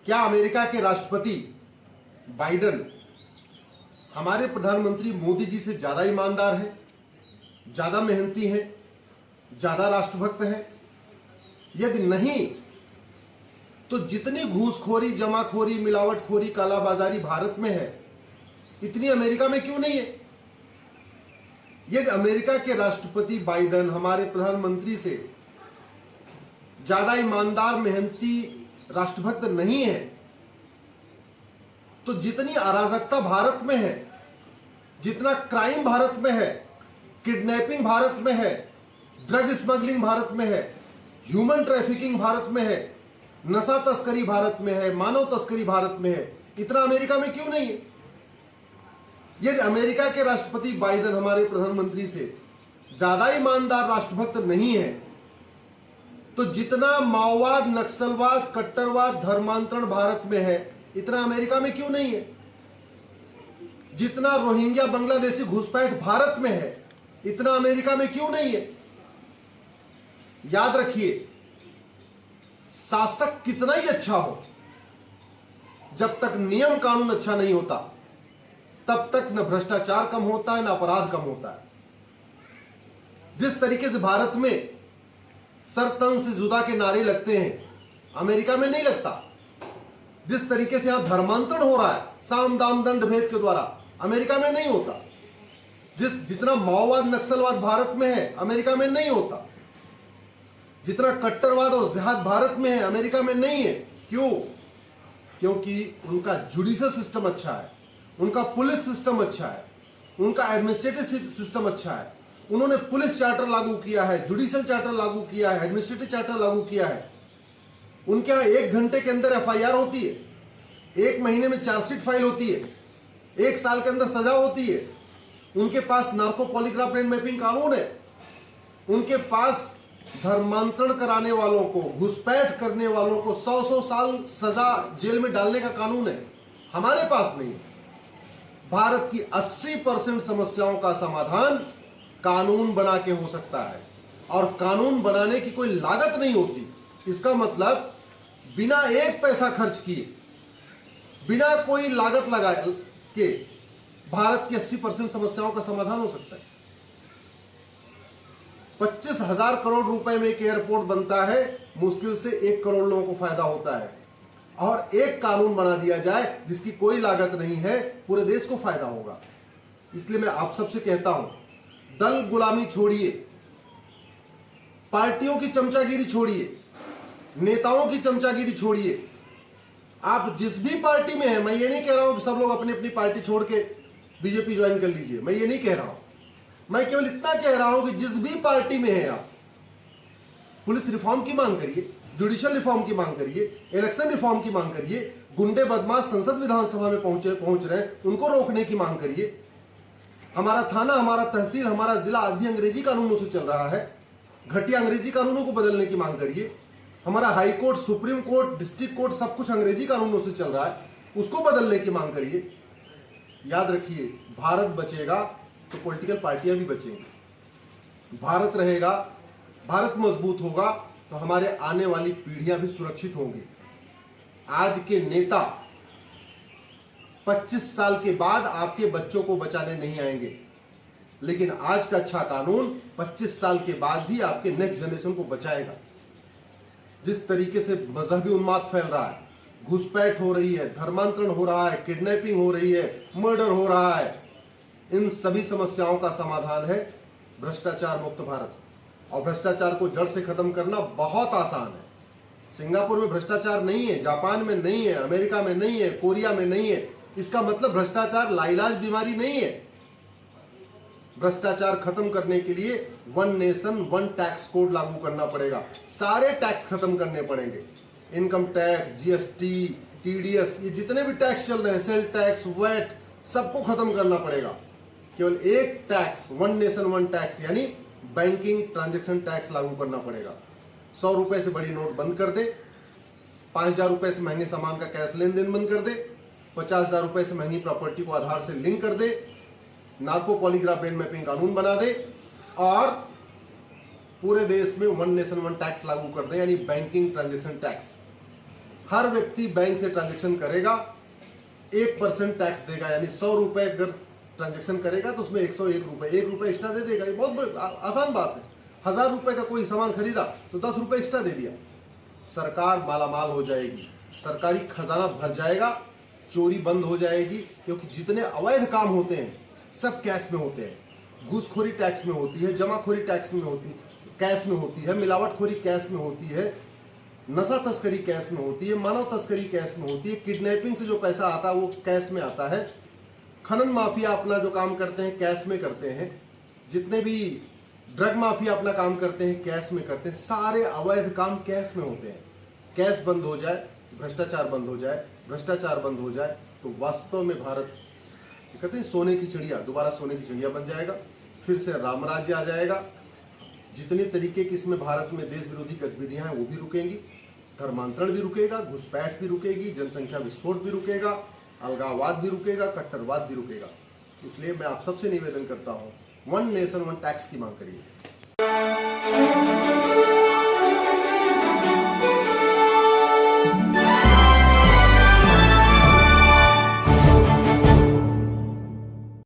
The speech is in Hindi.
क्या अमेरिका के राष्ट्रपति बाइडेन हमारे प्रधानमंत्री मोदी जी से ज्यादा ईमानदार है, ज्यादा मेहनती है, ज्यादा राष्ट्रभक्त है? यदि नहीं तो जितनी घूसखोरी, जमाखोरी, मिलावटखोरी, कालाबाजारी भारत में है, इतनी अमेरिका में क्यों नहीं है? यदि अमेरिका के राष्ट्रपति बाइडेन हमारे प्रधानमंत्री से ज्यादा ईमानदार, मेहनती, राष्ट्रभक्त नहीं है, तो जितनी अराजकता भारत में है, जितना क्राइम भारत में है, किडनैपिंग भारत में है, ड्रग स्मगलिंग भारत में है, ह्यूमन ट्रैफिकिंग भारत में है, नशा तस्करी भारत में है, मानव तस्करी भारत में है, इतना अमेरिका में क्यों नहीं है? यदि अमेरिका के राष्ट्रपति बाइडेन हमारे प्रधानमंत्री से ज्यादा ईमानदार, राष्ट्रभक्त नहीं है, तो जितना माओवाद, नक्सलवाद, कट्टरवाद, धर्मांतरण भारत में है, इतना अमेरिका में क्यों नहीं है? जितना रोहिंग्या, बांग्लादेशी घुसपैठ भारत में है, इतना अमेरिका में क्यों नहीं है? याद रखिए, शासक कितना ही अच्छा हो, जब तक नियम कानून अच्छा नहीं होता, तब तक न भ्रष्टाचार कम होता है, न अपराध कम होता है। जिस तरीके से भारत में सर तन से जुदा के नारे लगते हैं, अमेरिका में नहीं लगता। जिस तरीके से यहां धर्मांतरण हो रहा है साम दाम दंड भेद के द्वारा, अमेरिका में नहीं होता। जितना माओवाद, नक्सलवाद भारत में है, अमेरिका में नहीं होता। जितना कट्टरवाद और जिहाद भारत में है, अमेरिका में नहीं है। क्यों? क्योंकि उनका जुडिशियल सिस्टम अच्छा है, उनका पुलिस सिस्टम अच्छा है, उनका एडमिनिस्ट्रेटिव सिस्टम अच्छा है। उन्होंने पुलिस चार्टर लागू किया है, जुडिशियल चार्टर लागू किया है, एडमिनिस्ट्रेटिव चार्टर लागू किया है। उनके यहां 1 घंटे के अंदर एफआईआर होती है, 1 महीने में चार्जशीट फाइल होती है, 1 साल के अंदर सजा होती है। उनके पास नार्को पॉलीग्राफ ब्रेन मैपिंग कानून है। उनके पास धर्मांतरण कराने वालों को, घुसपैठ करने वालों को 100-100 साल सजा जेल में डालने का कानून है। हमारे पास नहीं है। भारत की 80% समस्याओं का समाधान कानून बना के हो सकता है, और कानून बनाने की कोई लागत नहीं होती। इसका मतलब बिना 1 पैसा खर्च किए, बिना कोई लागत लगाए के भारत की 80% समस्याओं का समाधान हो सकता है। 25,000 करोड़ रुपए में एक एयरपोर्ट बनता है, मुश्किल से 1 करोड़ लोगों को फायदा होता है। और एक कानून बना दिया जाए जिसकी कोई लागत नहीं है, पूरे देश को फायदा होगा। इसलिए मैं आप सबसे कहता हूं, दल गुलामी छोड़िए, पार्टियों की चमचागिरी छोड़िए, नेताओं की चमचागिरी छोड़िए। आप जिस भी पार्टी में हैं, मैं ये नहीं कह रहा हूं कि सब लोग अपनी अपनी पार्टी छोड़ के बीजेपी ज्वाइन कर लीजिए, मैं ये नहीं कह रहा हूं। मैं केवल इतना कह रहा हूं कि जिस भी पार्टी में हैं आप, पुलिस रिफॉर्म की मांग करिए, जुडिशियल रिफॉर्म की मांग करिए, इलेक्शन रिफॉर्म की मांग करिए। गुंडे बदमाश संसद विधानसभा में पहुंच रहे हैं, उनको रोकने की मांग करिए। हमारा थाना, हमारा तहसील, हमारा जिला आज भी अंग्रेजी कानूनों से चल रहा है, घटिया अंग्रेजी कानूनों को बदलने की मांग करिए। हमारा high court, supreme court, district court सब कुछ अंग्रेजी कानूनों से चल रहा है, उसको बदलने की मांग करिए। याद रखिए, भारत बचेगा तो पॉलिटिकल पार्टियां भी बचेंगी। भारत रहेगा, भारत मजबूत होगा तो हमारे आने वाली पीढ़ियां भी सुरक्षित होंगी। आज के नेता 25 साल के बाद आपके बच्चों को बचाने नहीं आएंगे, लेकिन आज का अच्छा कानून 25 साल के बाद भी आपके नेक्स्ट जनरेशन को बचाएगा। जिस तरीके से मजहबी उन्माद फैल रहा है, घुसपैठ हो रही है, धर्मांतरण हो रहा है, किडनैपिंग हो रही है, मर्डर हो रहा है, इन सभी समस्याओं का समाधान है भ्रष्टाचार मुक्त भारत। और भ्रष्टाचार को जड़ से खत्म करना बहुत आसान है। सिंगापुर में भ्रष्टाचार नहीं है, जापान में नहीं है, अमेरिका में नहीं है, कोरिया में नहीं है। इसका मतलब भ्रष्टाचार लाइलाज बीमारी नहीं है। भ्रष्टाचार खत्म करने के लिए 1 नेशन 1 टैक्स कोड लागू करना पड़ेगा। सारे टैक्स खत्म करने पड़ेंगे, इनकम टैक्स, जीएसटी, टीडीएस, ये जितने भी टैक्स चल रहे हैं, सेल टैक्स, वैट, सबको खत्म करना पड़ेगा। केवल एक टैक्स, 1 नेशन 1 टैक्स, यानी बैंकिंग ट्रांजैक्शन टैक्स लागू करना पड़ेगा। 100 रुपए से बड़ी नोट बंद कर दे, 5,000 रुपए से महंगे सामान का कैश लेन देन बंद कर दे, 50,000 रुपए से महंगी प्रॉपर्टी को आधार से लिंक कर दे, नार्को पॉलीग्राफ ब्रेन मैपिंग कानून बना दे, और पूरे देश में 1 नेशन 1 टैक्स लागू कर दे, यानी बैंकिंग ट्रांजैक्शन टैक्स। हर व्यक्ति बैंक से ट्रांजैक्शन करेगा 1% टैक्स देगा, यानी 100 रुपए अगर ट्रांजैक्शन करेगा तो उसमें 101 रुपए, 1 रुपए एक्स्ट्रा दे देगा। ये बहुत आसान बात है। 1000 रुपए का कोई सामान खरीदा तो 10 रुपए एक्स्ट्रा दे दिया। सरकार मालामाल हो जाएगी, सरकारी खजाना भर जाएगा, चोरी बंद हो जाएगी, क्योंकि जितने अवैध काम होते हैं सब कैश में होते हैं। घूसखोरी टैक्स में होती है, जमाखोरी टैक्स में होती है, कैश में होती है, मिलावटखोरी कैश में होती है, नशा तस्करी कैश में होती है, मानव तस्करी कैश में होती है, किडनैपिंग से जो पैसा आता है वो कैश में आता है, खनन माफिया अपना जो काम करते हैं कैश में करते हैं, जितने भी ड्रग माफिया अपना काम करते हैं कैश में करते हैं, सारे अवैध काम कैश में होते हैं। कैश बंद हो जाए, भ्रष्टाचार बंद हो जाए, भ्रष्टाचार बंद हो जाए तो वास्तव में भारत कहते हैं सोने की चिड़िया, दोबारा सोने की चिड़िया बन जाएगा, फिर से राम राज्य आ जाएगा। जितने तरीके की इसमें भारत में देश विरोधी गतिविधियां हैं वो भी रुकेंगी, धर्मांतरण भी रुकेगा, घुसपैठ भी रुकेगी, जनसंख्या विस्फोट भी रुकेगा, अलगाववाद भी रुकेगा, कट्टरवाद भी रुकेगा। इसलिए मैं आप सबसे निवेदन करता हूं, 1 नेशन 1 टैक्स की मांग करिए।